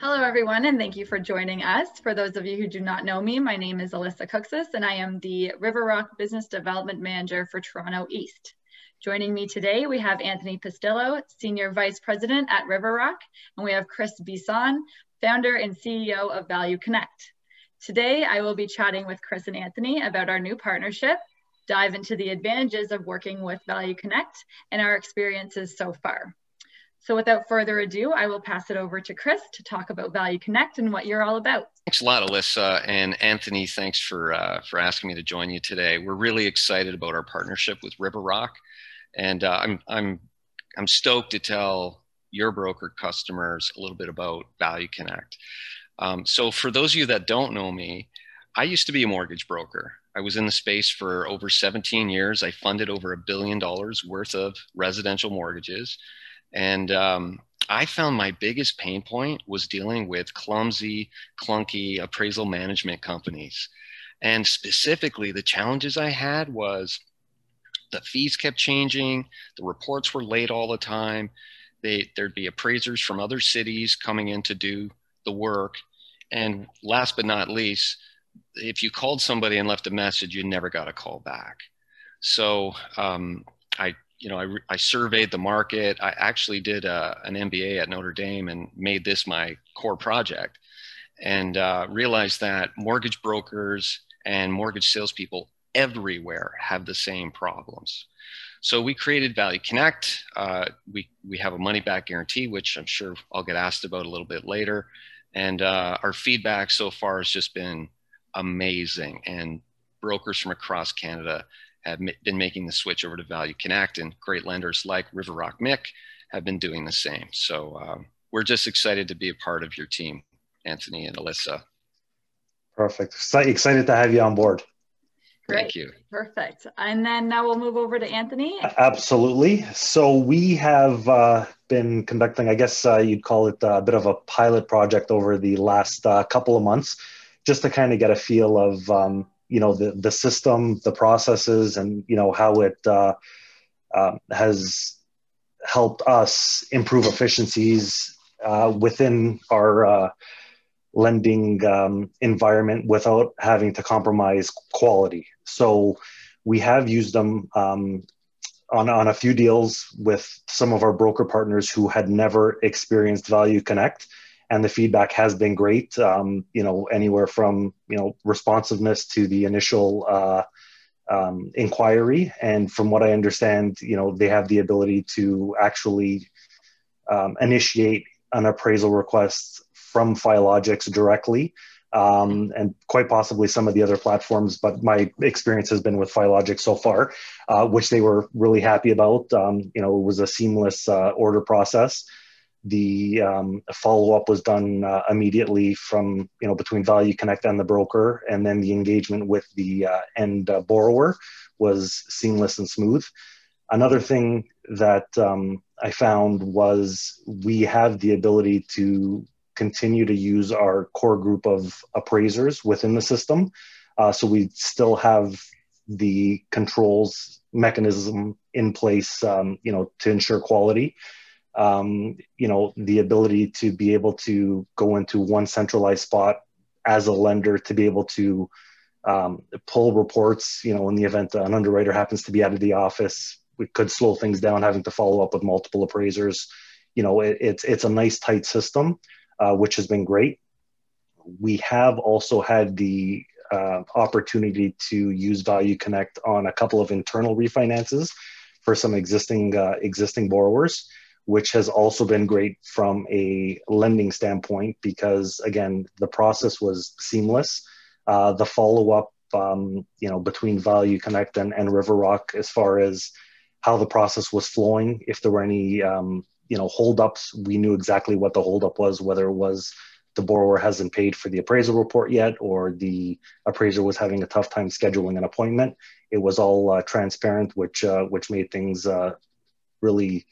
Hello, everyone, and thank you for joining us. For those of you who do not know me, my name is Alyssa Cooksis, and I am the RiverRock Business Development Manager for Toronto East. Joining me today, we have Anthony Pistillo, Senior Vice President at RiverRock, and we have Chris Bisson, Founder and CEO of Value Connect. Today, I will be chatting with Chris and Anthony about our new partnership, dive into the advantages of working with Value Connect, and our experiences so far. So without further ado, I will pass it over to Chris to talk about Value Connect and what you're all about. Thanks a lot, Alyssa. And Anthony, thanks for asking me to join you today. We're really excited about our partnership with RiverRock. And I'm stoked to tell your broker customers a little bit about Value Connect. So for those of you that don't know me, I used to be a mortgage broker. I was in the space for over 17 years. I funded over $1 billion worth of residential mortgages. And I found my biggest pain point was dealing with clumsy, clunky appraisal management companies. And specifically, the challenges I had was the fees kept changing, the reports were late all the time, there'd be appraisers from other cities coming in to do the work. And last but not least, if you called somebody and left a message, you never got a call back. So I surveyed the market. I actually did an MBA at Notre Dame and made this my core project, and realized that mortgage brokers and mortgage salespeople everywhere have the same problems. So we created Value Connect. We have a money back guarantee, which I'm sure I'll get asked about a little bit later. And our feedback so far has just been amazing. And brokers from across Canada have been making the switch over to Value Connect, and great lenders like RiverRock MIC have been doing the same. So we're just excited to be a part of your team, Anthony and Alyssa. Perfect. Excited to have you on board. Great. Thank you. Perfect. And then now we'll move over to Anthony. Absolutely. So we have been conducting, I guess you'd call it a bit of a pilot project over the last couple of months, just to kind of get a feel of the system, the processes, and how it has helped us improve efficiencies within our lending environment without having to compromise quality. So we have used them on a few deals with some of our broker partners who had never experienced Value Connect. And the feedback has been great, anywhere from, responsiveness to the initial inquiry. And from what I understand, they have the ability to actually initiate an appraisal request from Filogix directly, and quite possibly some of the other platforms. But my experience has been with Filogix so far, which they were really happy about. It was a seamless order process. The follow-up was done immediately from, between Value Connect and the broker, and then the engagement with the end borrower was seamless and smooth. Another thing that I found was we have the ability to continue to use our core group of appraisers within the system. So we still have the controls mechanism in place, to ensure quality. The ability to be able to go into one centralized spot as a lender to be able to pull reports, in the event that an underwriter happens to be out of the office, we could slow things down having to follow up with multiple appraisers. It's a nice tight system, which has been great. We have also had the opportunity to use Value Connect on a couple of internal refinances for some existing borrowers, which has also been great from a lending standpoint because, again, the process was seamless. The follow-up, between Value Connect and RiverRock as far as how the process was flowing, if there were any, holdups, we knew exactly what the holdup was, whether it was the borrower hasn't paid for the appraisal report yet or the appraiser was having a tough time scheduling an appointment. It was all transparent, which made things really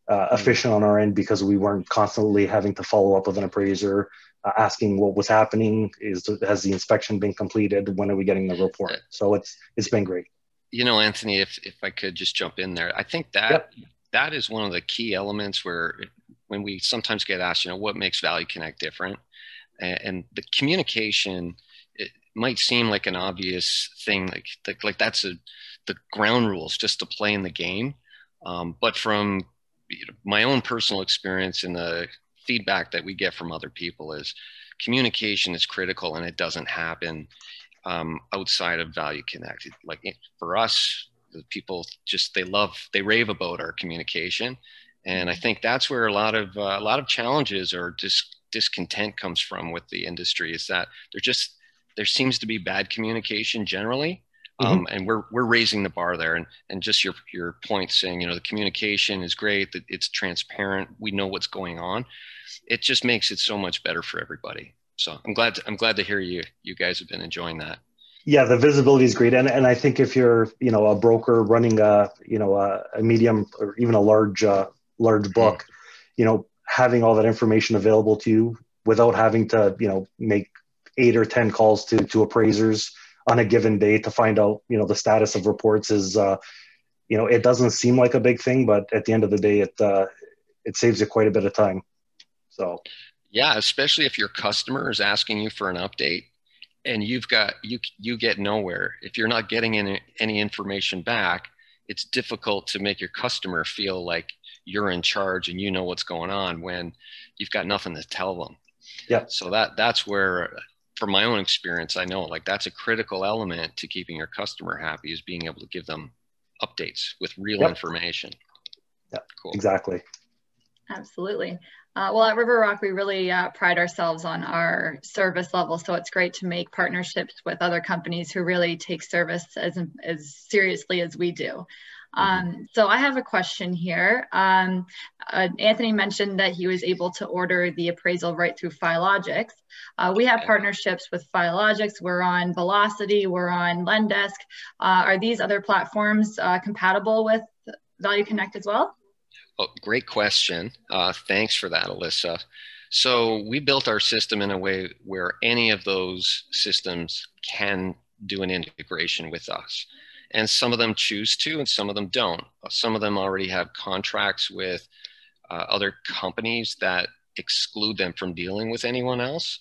efficient on our end because we weren't constantly having to follow up with an appraiser, asking what was happening, has the inspection been completed, when are we getting the report? So it's been great. Anthony, if I could just jump in there, I think that is one of the key elements where when we sometimes get asked, what makes Value Connect different? And the communication, it might seem like an obvious thing, like that's the ground rules just to play in the game. But from my own personal experience and the feedback that we get from other people is communication is critical, and it doesn't happen outside of Value Connect. For us, the people they rave about our communication. And I think that's where a lot of challenges or discontent comes from with the industry, is that there seems to be bad communication generally. And we're raising the bar there, and just your point saying, the communication is great, that it's transparent, we know what's going on. It just makes it so much better for everybody. So I'm glad to hear you guys have been enjoying that. Yeah, the visibility is great, and I think if you're a broker running a medium or even a large book, having all that information available to you without having to make 8 or 10 calls to appraisers on a given day to find out the status of reports is it doesn't seem like a big thing, but at the end of the day it saves you quite a bit of time. So yeah, especially if your customer is asking you for an update and you get nowhere. If you're not getting any information back, it's difficult to make your customer feel like you're in charge and you know what's going on when you've got nothing to tell them. Yeah. So that's where, from my own experience, I know that's a critical element to keeping your customer happy, is being able to give them updates with real information. Yeah, cool. Exactly. Absolutely. Well, at RiverRock, we really pride ourselves on our service level. So it's great to make partnerships with other companies who really take service as seriously as we do. So I have a question here. Anthony mentioned that he was able to order the appraisal right through Filogix. We have partnerships with Filogix. We're on Velocity. We're on Lendesk. Are these other platforms compatible with Value Connect as well? Oh, great question. Thanks for that, Alyssa. So we built our system in a way where any of those systems can do an integration with us. And some of them choose to, and some of them don't. Some of them already have contracts with other companies that exclude them from dealing with anyone else.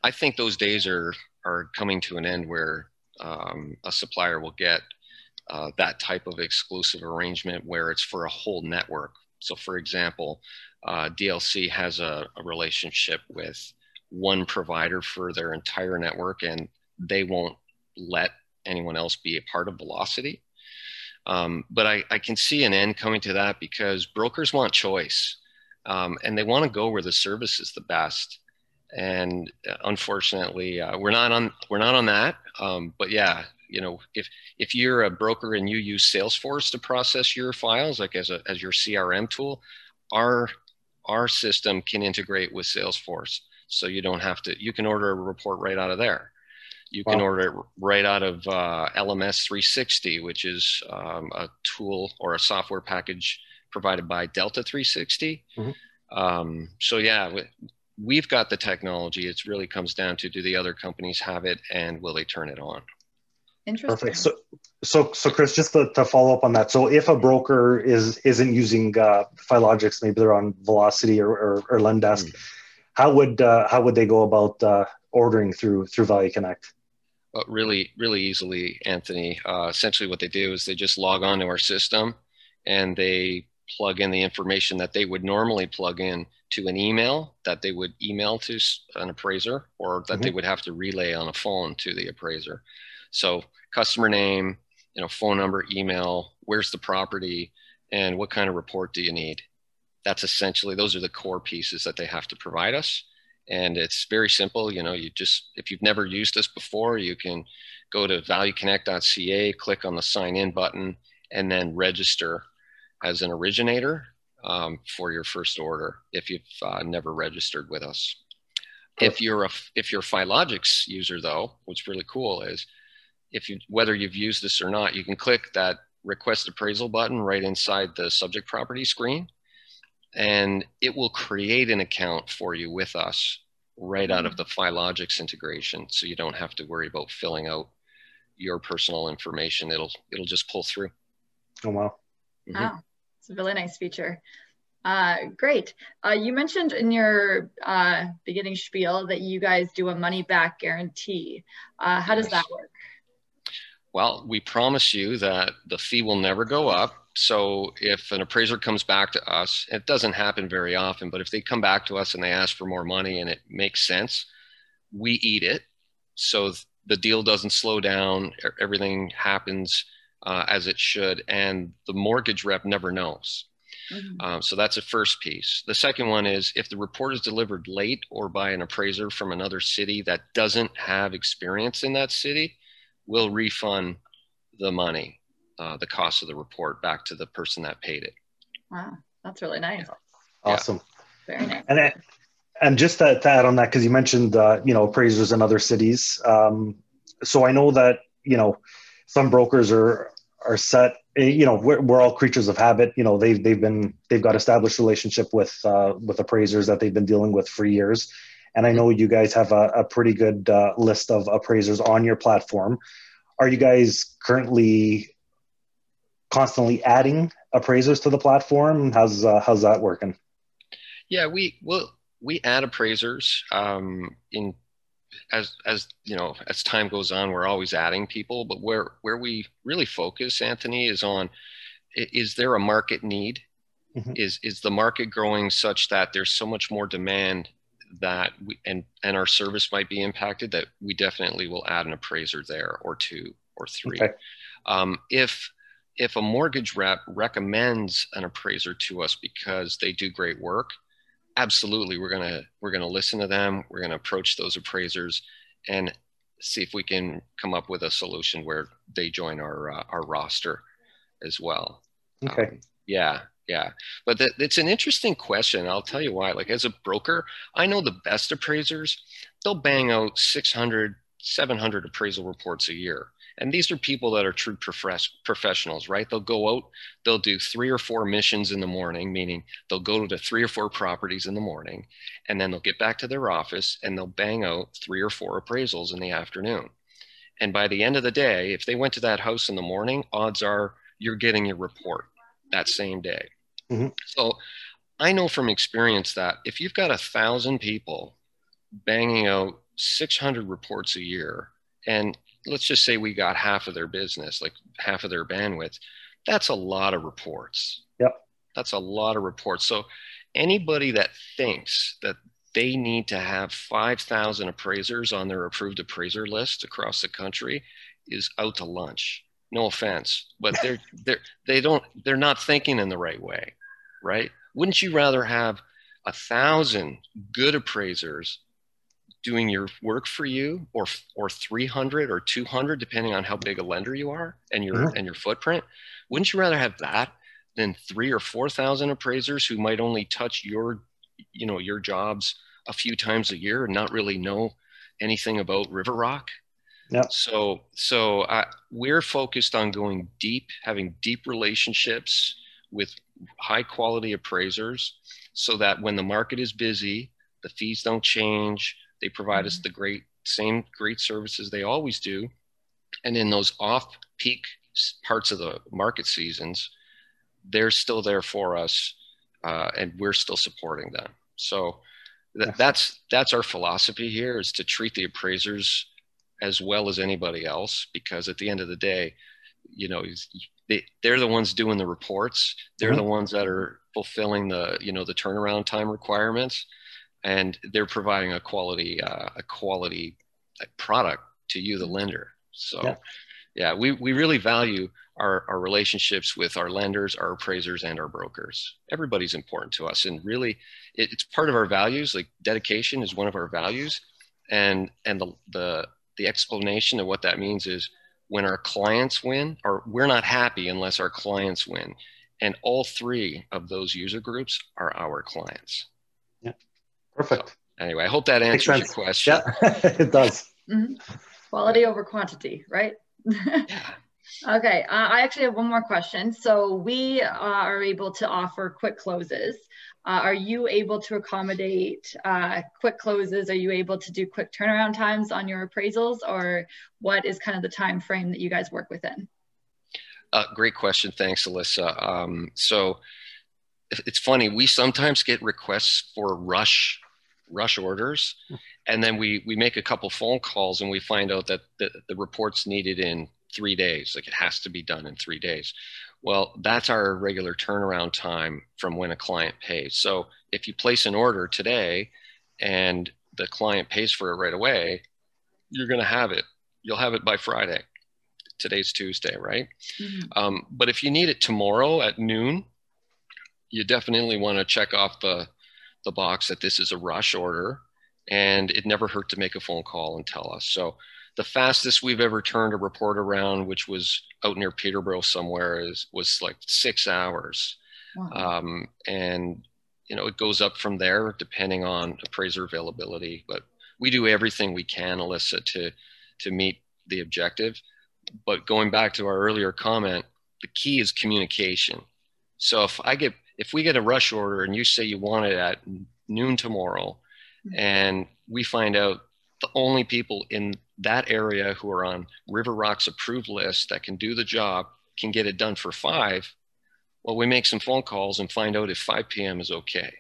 I think those days are coming to an end where a supplier will get that type of exclusive arrangement where it's for a whole network. So for example, DLC has a relationship with one provider for their entire network, and they won't let anyone else be a part of Velocity. But I can see an end coming to that, because brokers want choice, and they want to go where the service is the best. And unfortunately, we're not on that. But yeah, if you're a broker and you use Salesforce to process your files, like as your CRM tool, our system can integrate with Salesforce, so you don't have to. You can order a report right out of there. You can order it right out of LMS 360, which is a tool or a software package provided by Delta 360. So yeah, we've got the technology. It really comes down to, do the other companies have it, and will they turn it on? Interesting. Perfect. So Chris, just to follow up on that. So if a broker isn't using Filogix, maybe they're on Velocity or Lendesk, how would they go about ordering through Value Connect? Really, really easily, Anthony. Essentially what they do is they just log on to our system, and they plug in the information that they would normally plug in to an email that they would email to an appraiser, or that they would have to relay on a phone to the appraiser. So customer name, phone number, email, where's the property, and what kind of report do you need? That's essentially, those are the core pieces that they have to provide us. And it's very simple. If you've never used this before, you can go to valueconnect.ca, click on the sign in button, and then register as an originator for your first order if you've never registered with us. If you're a Filogix user, though, what's really cool is, whether you've used this or not, you can click that request appraisal button right inside the subject property screen, and it will create an account for you with us right out of the Filogix integration. So you don't have to worry about filling out your personal information. It'll just pull through. Oh, wow. Wow. It's a really nice feature. Great. You mentioned in your beginning spiel that you guys do a money back guarantee. How does that Yes. work? Well, we promise you that the fee will never go up. So if an appraiser comes back to us, it doesn't happen very often, but if they come back to us and they ask for more money and it makes sense, we eat it. So the deal doesn't slow down. Everything happens as it should. And the mortgage rep never knows. Mm-hmm. So that's the first piece. The second one is if the report is delivered late or by an appraiser from another city that doesn't have experience in that city, we'll refund the money, the cost of the report back to the person that paid it. Wow, that's really nice. Awesome. Very nice. And just to add on that, because you mentioned, appraisers in other cities. So I know that, some brokers are set, we're all creatures of habit. They've got established relationship with appraisers that they've been dealing with for years. And I know you guys have a pretty good list of appraisers on your platform. Are you guys currently constantly adding appraisers to the platform? How's that working? Yeah, we add appraisers in as time goes on. We're always adding people, but where we really focus, Anthony, is on is there a market need? Mm-hmm. Is the market growing such that there's so much more demand that and our service might be impacted that we definitely will add an appraiser there or two or three. Okay. If a mortgage rep recommends an appraiser to us because they do great work, absolutely, we're gonna listen to them. We're gonna approach those appraisers and see if we can come up with a solution where they join our roster as well. Okay. Yeah. But it's an interesting question. I'll tell you why. Like as a broker, I know the best appraisers, they'll bang out 600, 700 appraisal reports a year. And these are people that are true professionals, right? They'll go out, they'll do 3 or 4 missions in the morning, meaning they'll go to 3 or 4 properties in the morning, and then they'll get back to their office and they'll bang out 3 or 4 appraisals in the afternoon. And by the end of the day, if they went to that house in the morning, odds are you're getting your report that same day. Mm-hmm. So I know from experience that if you've got 1,000 people banging out 600 reports a year, and let's just say we got half of their business, like half of their bandwidth, that's a lot of reports. Yep. That's a lot of reports. So anybody that thinks that they need to have 5,000 appraisers on their approved appraiser list across the country is out to lunch. No offense, but they're not thinking in the right way, right? Wouldn't you rather have 1,000 good appraisers doing your work for you, or 300 or 200, depending on how big a lender you are and your footprint? Wouldn't you rather have that than 3,000 or 4,000 appraisers who might only touch your jobs a few times a year and not really know anything about RiverRock? Yeah. So we're focused on going deep, having deep relationships with high quality appraisers, so that when the market is busy, the fees don't change. They provide us the same great services they always do. And in those off-peak parts of the market seasons, they're still there for us, and we're still supporting them. So that's our philosophy here, is to treat the appraisers as well as anybody else, because at the end of the day, they're the ones doing the reports. They're the ones that are fulfilling the turnaround time requirements. And they're providing a quality product to you, the lender. So, we really value our relationships with our lenders, our appraisers, and our brokers. Everybody's important to us, and really, it's part of our values. Like dedication is one of our values, and the explanation of what that means is when our clients win, or we're not happy unless our clients win, and all 3 of those user groups are our clients. Yeah. Perfect. So, anyway, I hope that answers your question. Yeah, it does. Mm-hmm. Quality over quantity, right? Yeah. Okay, I actually have one more question. So we are able to offer quick closes. Are you able to accommodate quick closes? Are you able to do quick turnaround times on your appraisals, or what is kind of the time frame that you guys work within? Great question. Thanks, Alyssa. So it's funny. We sometimes get requests for rush orders, and then we make a couple phone calls and we find out that the report's needed in 3 days. Like, it has to be done in 3 days. Well, that's our regular turnaround time from when a client pays. So if you place an order today and the client pays for it right away, you're going to have it. You'll have it by Friday. Today's Tuesday, right? Mm-hmm. But if you need it tomorrow at noon, you definitely want to check off the box that this is a rush order, and it never hurt to make a phone call and tell us. So the fastest we've ever turned a report around, which was out near Peterborough somewhere, was like 6 hours. Wow. And it goes up from there depending on appraiser availability. But we do everything we can, Alyssa, to meet the objective. But going back to our earlier comment, the key is communication. So if we get a rush order and you say you want it at noon tomorrow, and we find out the only people in that area who are on RiverRock's approved list that can do the job can get it done for 5, well, we make some phone calls and find out if 5 p.m. is okay.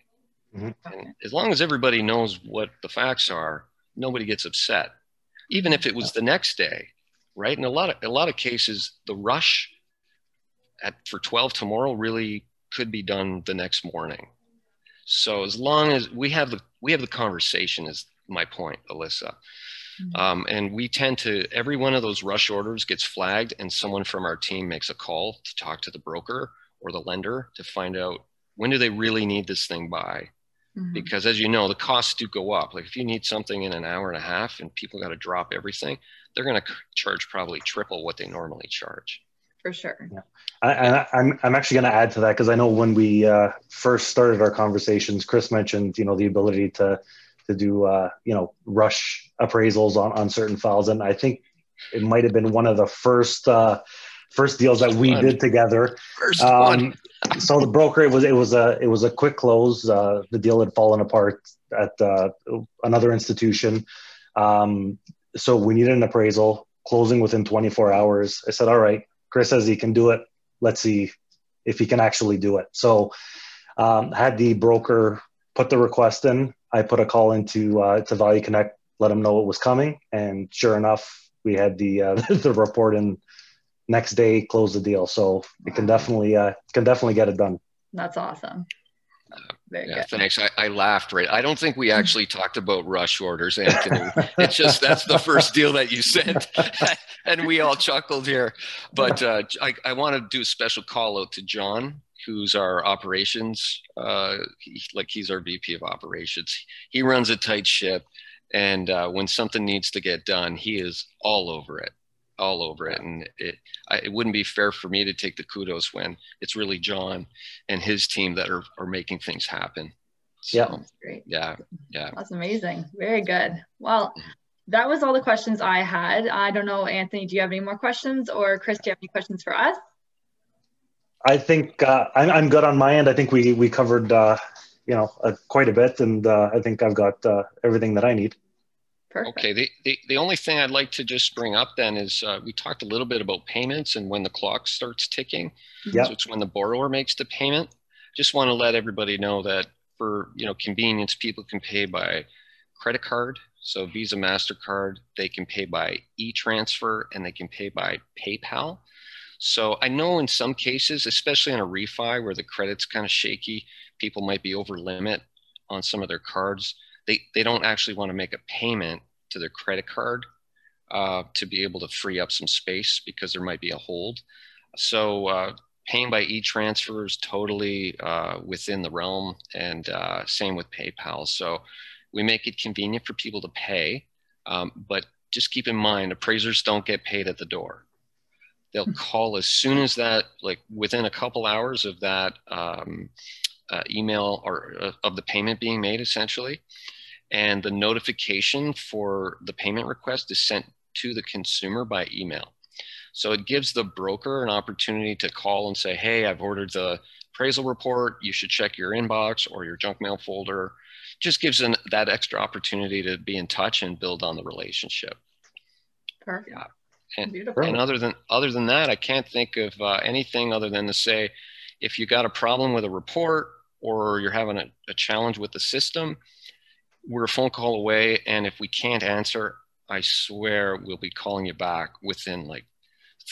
Mm-hmm. And as long as everybody knows what the facts are, nobody gets upset, even if it was the next day, right? In a lot of cases, the rush for 12 tomorrow really could be done the next morning. So as long as we have the conversation, is my point, Alyssa. Mm-hmm. And we tend to, every one of those rush orders gets flagged and someone from our team makes a call to talk to the broker or the lender to find out when do they really need this thing by. Mm-hmm. Because as you know, the costs do go up. Like if you need something in an hour and a half and people got to drop everything, they're going to charge probably triple what they normally charge. For sure. Yeah. I'm actually going to add to that, because I know when we first started our conversations, Chris mentioned, the ability to do, rush appraisals on certain files. And I think it might've been one of the first deals that we did together. First one. So the broker, it was a quick close. The deal had fallen apart at another institution. So we needed an appraisal, closing within 24 hours. I said, all right, Chris says he can do it. Let's see if he can actually do it. So had the broker put the request in. I put a call into Value Connect, let him know it was coming. And sure enough, we had the report in next day, close the deal. So it can definitely get it done. That's awesome. Very good. Thanks. I laughed, right? I don't think we actually talked about rush orders, Anthony. It's just that's the first deal that you sent, and we all chuckled here. But I want to do a special call out to John, who's our operations. He's our VP of operations. He runs a tight ship, and when something needs to get done, he is all over it. And it wouldn't be fair for me to take the kudos when it's really John and his team that are making things happen. So, yeah. That's great. Yeah. That's amazing. Very good. Well, that was all the questions I had. I don't know, Anthony, do you have any more questions, or Chris, do you have any questions for us? I think I'm good on my end. I think we covered, quite a bit, and I think I've got everything that I need. Perfect. Okay. The only thing I'd like to just bring up then is we talked a little bit about payments and when the clock starts ticking. Yep. So it's when the borrower makes the payment. Just want to let everybody know that for convenience, people can pay by credit card. So Visa, MasterCard, they can pay by e-transfer, and they can pay by PayPal. So I know in some cases, especially on a refi where the credit's kind of shaky, people might be over limit on some of their cards. They don't actually want to make a payment to their credit card to be able to free up some space because there might be a hold. So paying by e-transfer is totally within the realm, and same with PayPal. So we make it convenient for people to pay, but just keep in mind, appraisers don't get paid at the door. They'll call as soon as that, like within a couple hours of that email or of the payment being made, essentially. And the notification for the payment request is sent to the consumer by email. So it gives the broker an opportunity to call and say, hey, I've ordered the appraisal report. You should check your inbox or your junk mail folder. Just gives them that extra opportunity to be in touch and build on the relationship. Perfect. Yeah. And, beautiful. And other than that, I can't think of anything other than to say, if you got a problem with a report or you're having a challenge with the system, we're a phone call away. And if we can't answer, I swear we'll be calling you back within like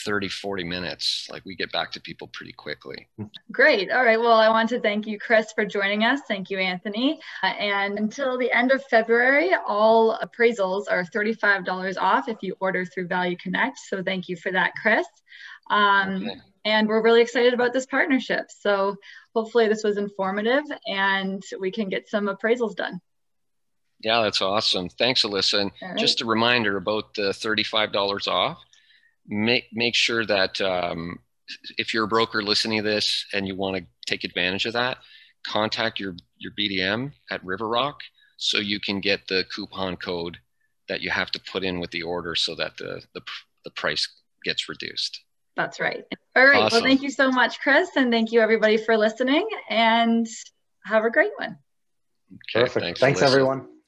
30, 40 minutes. Like, we get back to people pretty quickly. Great. All right. Well, I want to thank you, Chris, for joining us. Thank you, Anthony. And until the end of February, all appraisals are $35 off if you order through Value Connect. So thank you for that, Chris. Okay. And we're really excited about this partnership. So hopefully this was informative and we can get some appraisals done. Yeah, that's awesome. Thanks, Alyssa. And right. Just a reminder about the $35 off. Make sure that if you're a broker listening to this and you want to take advantage of that, contact your BDM at RiverRock so you can get the coupon code that you have to put in with the order so that the price gets reduced. That's right. All right. Awesome. Well, thank you so much, Chris. And thank you, everybody, for listening. And have a great one. Okay, perfect. Thanks everyone.